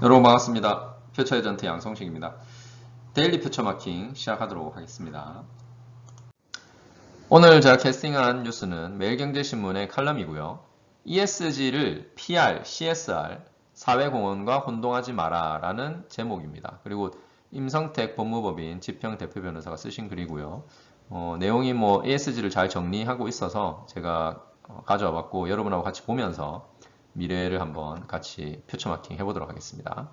여러분 반갑습니다. 퓨처 에전트 양성식입니다. 데일리 퓨처 마킹 시작하도록 하겠습니다. 오늘 제가 캐스팅한 뉴스는 매일경제신문의 칼럼이고요. ESG를 PR, CSR, 사회공헌과 혼동하지 마라 라는 제목입니다. 그리고 임성택 법무법인 지평 대표 변호사가 쓰신 글이고요. 내용이 ESG를 잘 정리하고 있어서 제가 가져와 봤고 여러분하고 같이 보면서 미래를 한번 같이 퓨처 마킹 해보도록 하겠습니다.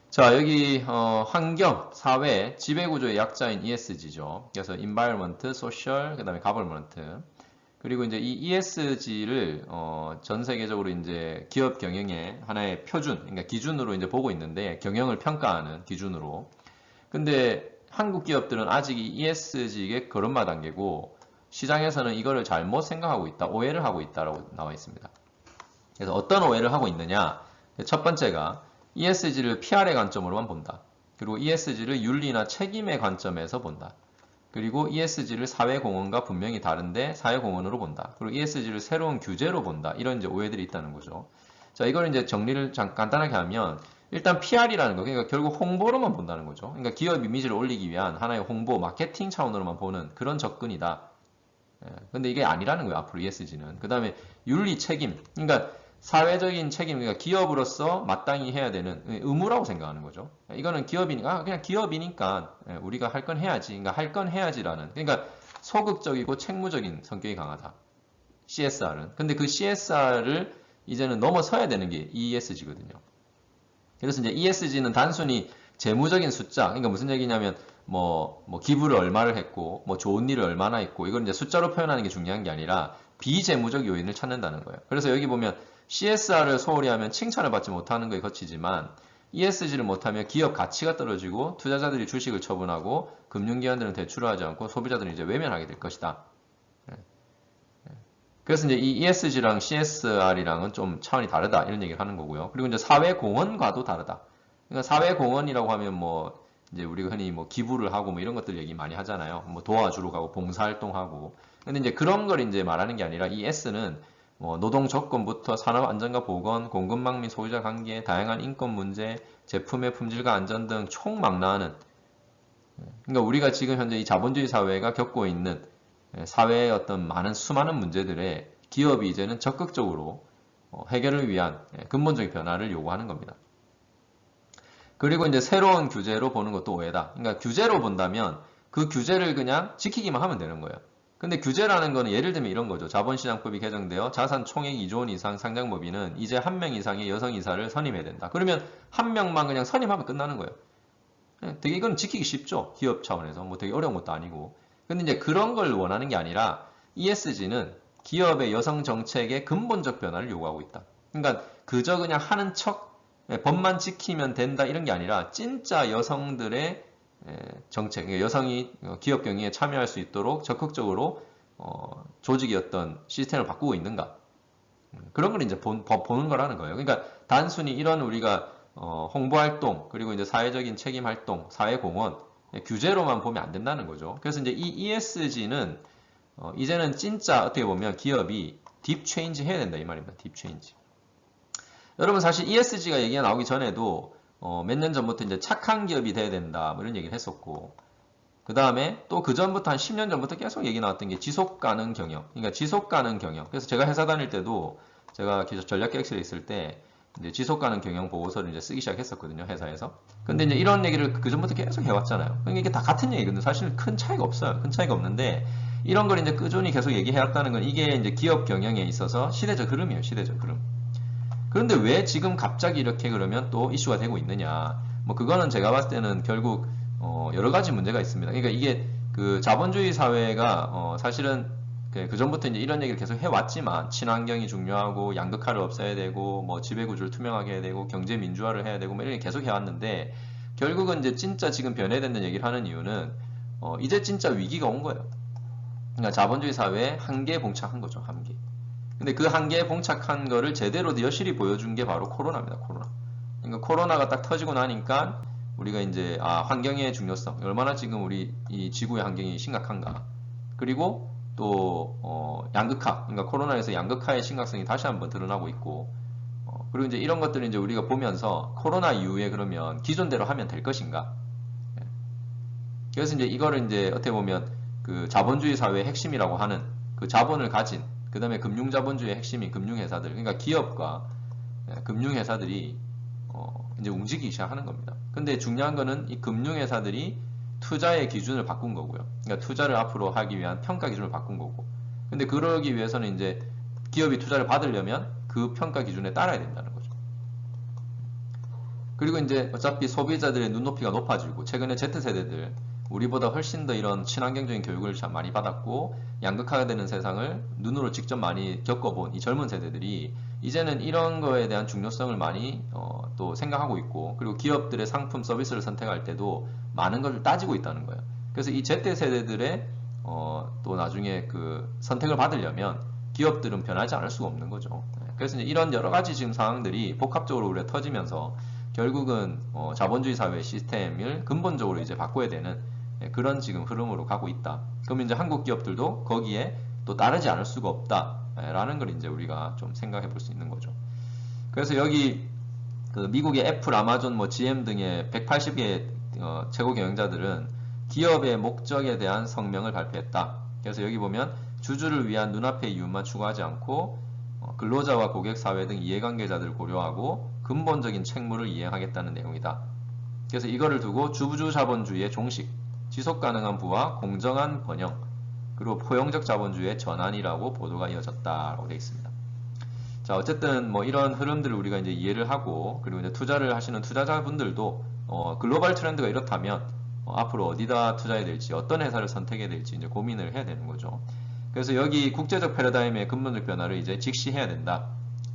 자, 여기 환경, 사회, 지배구조의 약자인 ESG죠. 그래서 environment, social, 그다음에 government. 그리고 이제 이 ESG를 전 세계적으로 이제 기업 경영의 하나의 표준, 그러니까 기준으로 이제 보고 있는데 경영을 평가하는 기준으로. 근데 한국 기업들은 아직 이 ESG의 걸음마 단계고 시장에서는 이거를 잘못 생각하고 있다, 오해를 하고 있다라고 나와 있습니다. 그래서 어떤 오해를 하고 있느냐? 첫 번째가 ESG를 PR의 관점으로만 본다. 그리고 ESG를 윤리나 책임의 관점에서 본다. 그리고 ESG를 사회공헌과 분명히 다른데 사회공헌으로 본다. 그리고 ESG를 새로운 규제로 본다. 이런 이제 오해들이 있다는 거죠. 자, 이걸 이제 정리를 간단하게 하면 일단 PR이라는 거, 그러니까 결국 홍보로만 본다는 거죠. 그러니까 기업 이미지를 올리기 위한 하나의 홍보, 마케팅 차원으로만 보는 그런 접근이다. 근데 이게 아니라는 거예요. 앞으로 ESG는. 그 다음에 윤리 책임. 그러니까 사회적인 책임, 그러니까 기업으로서 마땅히 해야 되는 의무라고 생각하는 거죠. 이거는 기업이니까, 그냥 기업이니까 우리가 할 건 해야지. 그러니까 할 건 해야지라는. 그러니까 소극적이고 책무적인 성격이 강하다. CSR은. 근데 그 CSR을 이제는 넘어서야 되는 게 ESG거든요. 그래서 이제 ESG는 단순히 재무적인 숫자, 그러니까 무슨 얘기냐면 기부를 얼마를 했고, 좋은 일을 얼마나 했고, 이걸 이제 숫자로 표현하는 게 중요한 게 아니라 비재무적 요인을 찾는다는 거예요. 그래서 여기 보면 CSR을 소홀히 하면 칭찬을 받지 못하는 거에 거치지만 ESG를 못하면 기업 가치가 떨어지고 투자자들이 주식을 처분하고 금융기관들은 대출을 하지 않고 소비자들은 이제 외면하게 될 것이다. 그래서 이제 이 ESG랑 CSR이랑은 좀 차원이 다르다 이런 얘기를 하는 거고요. 그리고 이제 사회공헌과도 다르다. 그러니까 사회공헌이라고 하면 이제 우리가 흔히 기부를 하고 이런 것들 얘기 많이 하잖아요. 도와주러 가고 봉사활동하고. 근데 이제 그런 걸 이제 말하는 게 아니라 이 S는 노동 조건부터 산업 안전과 보건, 공급망 및 소유자 관계, 다양한 인권 문제, 제품의 품질과 안전 등 총망라하는. 그러니까 우리가 지금 현재 이 자본주의 사회가 겪고 있는 사회의 어떤 수많은 문제들에 기업이 이제는 적극적으로 해결을 위한 근본적인 변화를 요구하는 겁니다. 그리고 이제 새로운 규제로 보는 것도 오해다. 그러니까 규제로 본다면 그 규제를 그냥 지키기만 하면 되는 거예요. 근데 규제라는 거는 예를 들면 이런 거죠. 자본시장법이 개정되어 자산 총액 2조 원 이상 상장법인은 이제 한 명 이상의 여성 이사를 선임해야 된다. 그러면 한 명만 그냥 선임하면 끝나는 거예요. 되게 이건 지키기 쉽죠. 기업 차원에서. 되게 어려운 것도 아니고. 근데 이제 그런 걸 원하는 게 아니라 ESG는 기업의 여성 정책의 근본적 변화를 요구하고 있다. 그러니까 그저 그냥 하는 척 법만 지키면 된다 이런 게 아니라 진짜 여성들의 정책, 그러니까 여성이 기업 경영에 참여할 수 있도록 적극적으로 조직의 어떤 시스템을 바꾸고 있는가 그런 걸 이제 보는 거라는 거예요. 그러니까 단순히 이런 우리가 홍보활동 그리고 이제 사회적인 책임활동, 사회공헌 규제로만 보면 안 된다는 거죠. 그래서 이제 이 ESG는 이제는 진짜 어떻게 보면 기업이 딥 체인지 해야 된다 이 말입니다. 딥 체인지. 여러분 사실 ESG가 얘기가 나오기 전에도 몇 년 전부터 이제 착한 기업이 돼야 된다 이런 얘기를 했었고 그 다음에 또 그 전부터 한 10년 전부터 계속 얘기 나왔던 게 지속가능 경영. 그러니까 지속가능 경영. 그래서 제가 회사 다닐 때도 제가 전략기획실에 있을 때 이제 지속가능 경영 보고서를 이제 쓰기 시작했었거든요 회사에서. 근데 이제 이런 얘기를 그 전부터 계속 해왔잖아요. 그러니까 이게 다 같은 얘기거든요. 사실 큰 차이가 없어요. 큰 차이가 없는데 이런 걸 이제 꾸준히 계속 얘기해왔다는 건 이게 이제 기업 경영에 있어서 시대적 흐름이에요. 시대적 흐름. 그런데 왜 지금 갑자기 이렇게 그러면 또 이슈가 되고 있느냐? 그거는 제가 봤을 때는 결국 여러 가지 문제가 있습니다. 그러니까 이게 그 자본주의 사회가 사실은 그 전부터 이제 이런 얘기를 계속 해왔지만 친환경이 중요하고 양극화를 없애야 되고 지배구조를 투명하게 해야 되고 경제 민주화를 해야 되고 이런 게 계속 해왔는데 결국은 이제 진짜 지금 변해야 된다는 얘기를 하는 이유는 이제 진짜 위기가 온 거예요. 그러니까 자본주의 사회에 한계에 봉착한 거죠. 한계. 근데 그 한계에 봉착한 거를 제대로 여실히 보여준 게 바로 코로나입니다. 코로나. 그러니까 코로나가 딱 터지고 나니까 우리가 이제 환경의 중요성, 얼마나 지금 우리 이 지구의 환경이 심각한가. 그리고 또 양극화, 그러니까 코로나에서 양극화의 심각성이 다시 한번 드러나고 있고 그리고 이제 이런 것들을 이제 우리가 보면서 코로나 이후에 그러면 기존대로 하면 될 것인가? 예. 그래서 이제 이거를 이제 어떻게 보면 그 자본주의 사회의 핵심이라고 하는 그 자본을 가진 그 다음에 금융자본주의의 핵심인 금융회사들, 그러니까 기업과 금융회사들이 이제 움직이기 시작하는 겁니다. 근데 중요한 거는 이 금융회사들이 투자의 기준을 바꾼 거고요. 그러니까 투자를 앞으로 하기 위한 평가 기준을 바꾼 거고. 근데 그러기 위해서는 이제 기업이 투자를 받으려면 그 평가 기준에 따라야 된다는 거죠. 그리고 이제 어차피 소비자들의 눈높이가 높아지고 최근에 Z세대들 우리보다 훨씬 더 이런 친환경적인 교육을 참 많이 받았고 양극화가 되는 세상을 눈으로 직접 많이 겪어본 이 젊은 세대들이 이제는 이런 거에 대한 중요성을 많이 또 생각하고 있고 그리고 기업들의 상품 서비스를 선택할 때도 많은 걸 따지고 있다는 거예요. 그래서 이 Z세대들의 또 나중에 그 선택을 받으려면 기업들은 변하지 않을 수가 없는 거죠. 그래서 이제 이런 여러 가지 지금 상황들이 복합적으로 우리가 터지면서 결국은 자본주의 사회 시스템을 근본적으로 이제 바꿔야 되는 그런 지금 흐름으로 가고 있다. 그럼 이제 한국 기업들도 거기에 또 따르지 않을 수가 없다라는 걸 이제 우리가 좀 생각해 볼 수 있는 거죠. 그래서 여기 그 미국의 애플, 아마존, 뭐 GM 등의 180개 최고 경영자들은 기업의 목적에 대한 성명을 발표했다. 그래서 여기 보면 주주를 위한 눈앞의 이윤만 추구하지 않고 근로자와 고객 사회 등 이해관계자들을 고려하고 근본적인 책무를 이행하겠다는 내용이다. 그래서 이거를 두고 주부주 자본주의의 종식, 지속 가능한 부와 공정한 번영, 그리고 포용적 자본주의의 전환이라고 보도가 이어졌다라고 되어 있습니다. 자, 어쨌든 뭐 이런 흐름들을 우리가 이제 이해를 하고 그리고 이제 투자를 하시는 투자자분들도 글로벌 트렌드가 이렇다면 앞으로 어디다 투자해야 될지 어떤 회사를 선택해야 될지 이제 고민을 해야 되는 거죠. 그래서 여기 국제적 패러다임의 근본적 변화를 이제 직시해야 된다.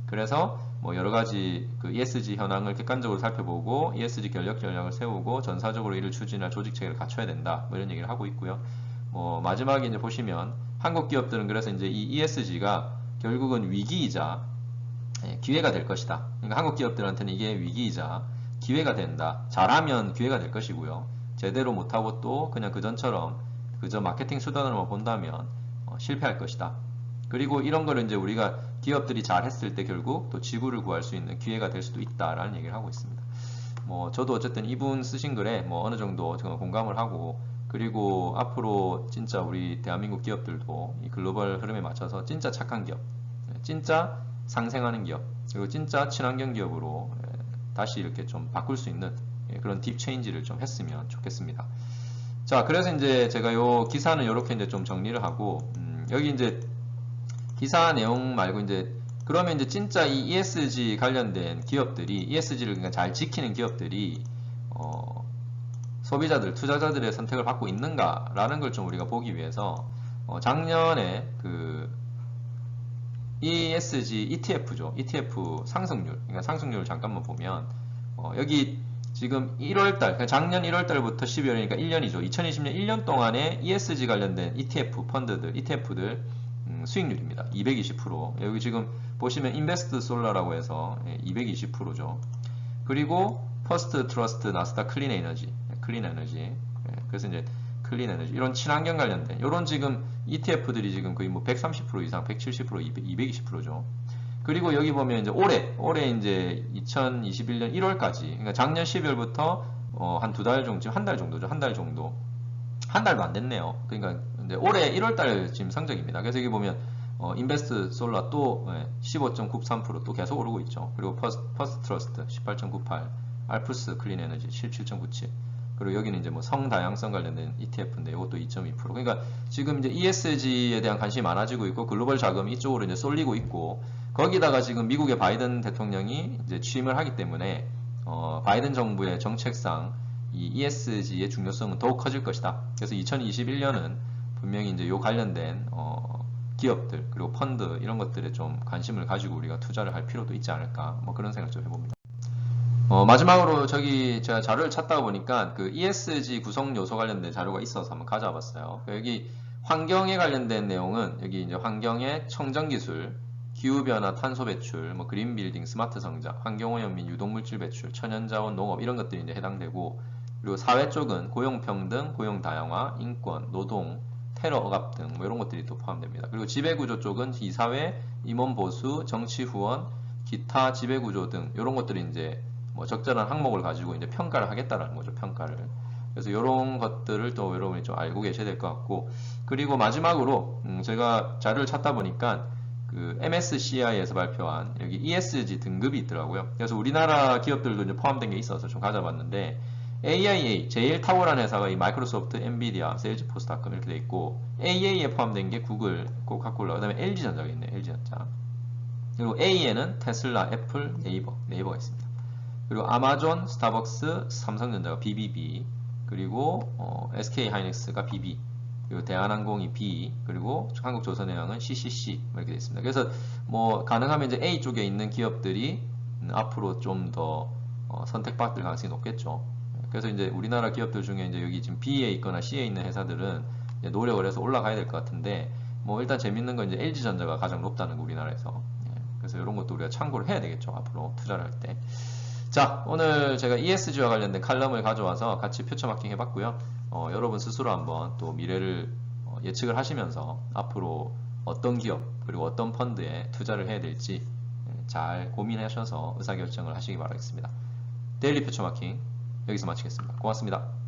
그래서 뭐 여러 가지 그 ESG 현황을 객관적으로 살펴보고 ESG 전략 전략을 세우고 전사적으로 이를 추진할 조직 체계를 갖춰야 된다. 뭐 이런 얘기를 하고 있고요. 뭐 마지막에 이제 보시면 한국 기업들은 그래서 이제 이 ESG가 결국은 위기이자 기회가 될 것이다. 그러니까 한국 기업들한테는 이게 위기이자 기회가 된다. 잘하면 기회가 될 것이고요. 제대로 못하고 또 그냥 그전처럼 그저 마케팅 수단으로만 본다면 실패할 것이다. 그리고 이런 거를 이제 우리가 기업들이 잘 했을 때 결국 또 지구를 구할 수 있는 기회가 될 수도 있다라는 얘기를 하고 있습니다. 뭐 저도 어쨌든 이분 쓰신 글에 뭐 어느 정도 제가 공감을 하고 그리고 앞으로 진짜 우리 대한민국 기업들도 이 글로벌 흐름에 맞춰서 진짜 착한 기업, 진짜 상생하는 기업, 그리고 진짜 친환경 기업으로 다시 이렇게 좀 바꿀 수 있는 그런 딥 체인지를 좀 했으면 좋겠습니다. 자, 그래서 이제 제가 요 기사는 이렇게 이제 좀 정리를 하고 여기 이제 기사 내용 말고 이제 그러면 이제 진짜 이 ESG 관련된 기업들이 ESG를 그러니까 잘 지키는 기업들이 소비자들, 투자자들의 선택을 받고 있는가라는 걸 좀 우리가 보기 위해서 작년에 그 ESG ETF죠. ETF 상승률, 그러니까 상승률을 잠깐만 보면 여기 지금 1월달, 그러니까 작년 1월달부터 12월이니까 1년이죠. 2020년 1년 동안에 ESG 관련된 ETF 펀드들, ETF들 수익률입니다. 220%. 여기 지금 보시면 인베스트 솔라라고 해서 220%죠. 그리고 퍼스트 트러스트 나스닥 클린 에너지, 그래서 이제 클린 에너지 이런 친환경 관련된 이런 지금 ETF들이 지금 거의 뭐 130% 이상, 170%, 220%죠. 그리고 여기 보면 이제 올해 이제 2021년 1월까지, 그러니까 작년 12월부터 한 두 달 정도, 지금 한 달 정도죠. 한 달 정도. 한 달도 안 됐네요. 그러니까 이제 올해 1월달 지금 성적입니다. 그래서 여기 보면 인베스트 솔라 또 15.93% 또 계속 오르고 있죠. 그리고 퍼스트 트러스트 18.98, 알프스 클린 에너지 17.97. 그리고 여기는 이제 뭐 성다양성 관련된 ETF인데 이것도 2.2%. 그러니까 지금 이제 ESG에 대한 관심이 많아지고 있고 글로벌 자금이 이쪽으로 이제 쏠리고 있고 거기다가 지금 미국의 바이든 대통령이 이제 취임을 하기 때문에 바이든 정부의 정책상 이 ESG의 중요성은 더욱 커질 것이다. 그래서 2021년은 분명히 이제 요 관련된 기업들 그리고 펀드 이런 것들에 좀 관심을 가지고 우리가 투자를 할 필요도 있지 않을까 뭐 그런 생각 좀 해봅니다. 마지막으로 저기 제가 자료를 찾다가 보니까 그 ESG 구성 요소 관련된 자료가 있어서 한번 가져와 봤어요. 여기 환경에 관련된 내용은 여기 이제 환경의 청정 기술, 기후변화, 탄소 배출, 뭐 그린 빌딩, 스마트 성장, 환경오염 및 유독물질 배출, 천연자원, 농업 이런 것들이 이제 해당되고 그리고 사회 쪽은 고용평등, 고용다양화, 인권, 노동, 테러 억압 등 뭐 이런 것들이 또 포함됩니다. 그리고 지배구조 쪽은 이사회, 임원보수, 정치후원, 기타 지배구조 등 이런 것들이 이제 뭐 적절한 항목을 가지고 이제 평가를 하겠다라는 거죠. 평가를. 그래서 이런 것들을 또 여러분이 좀 알고 계셔야 될 것 같고, 그리고 마지막으로 제가 자료를 찾다 보니까 그 MSCI에서 발표한 여기 ESG 등급이 있더라고요. 그래서 우리나라 기업들도 이제 포함된 게 있어서 좀 가져봤는데, AIA 제일 탁월한 회사가 이 마이크로소프트, 엔비디아, 세일즈포스닷컴 이렇게 돼 있고, AA에 포함된 게 구글, 코카콜라, 그다음에 LG전자가 있네요. LG전자. 그리고 A에는 테슬라, 애플, 네이버가 있습니다. 그리고 아마존, 스타벅스, 삼성전자가 BBB, 그리고 SK하이닉스가 BB, 그리고 대한항공이 B, 그리고 한국조선해양은 CCC 이렇게 되어 있습니다. 그래서 뭐 가능하면 이제 A 쪽에 있는 기업들이 앞으로 좀 더 선택받을 가능성이 높겠죠. 그래서 이제 우리나라 기업들 중에 이제 여기 지금 B에 있거나 C에 있는 회사들은 이제 노력을 해서 올라가야 될 것 같은데, 뭐 일단 재밌는 건 이제 LG전자가 가장 높다는 거, 우리나라에서. 그래서 이런 것도 우리가 참고를 해야 되겠죠, 앞으로 투자를 할 때. 자, 오늘 제가 ESG와 관련된 칼럼을 가져와서 같이 표처 마킹 해봤고요. 여러분 스스로 한번 또 미래를 예측을 하시면서 앞으로 어떤 기업 그리고 어떤 펀드에 투자를 해야 될지 잘 고민하셔서 의사결정을 하시기 바라겠습니다. 데일리 표처 마킹 여기서 마치겠습니다. 고맙습니다.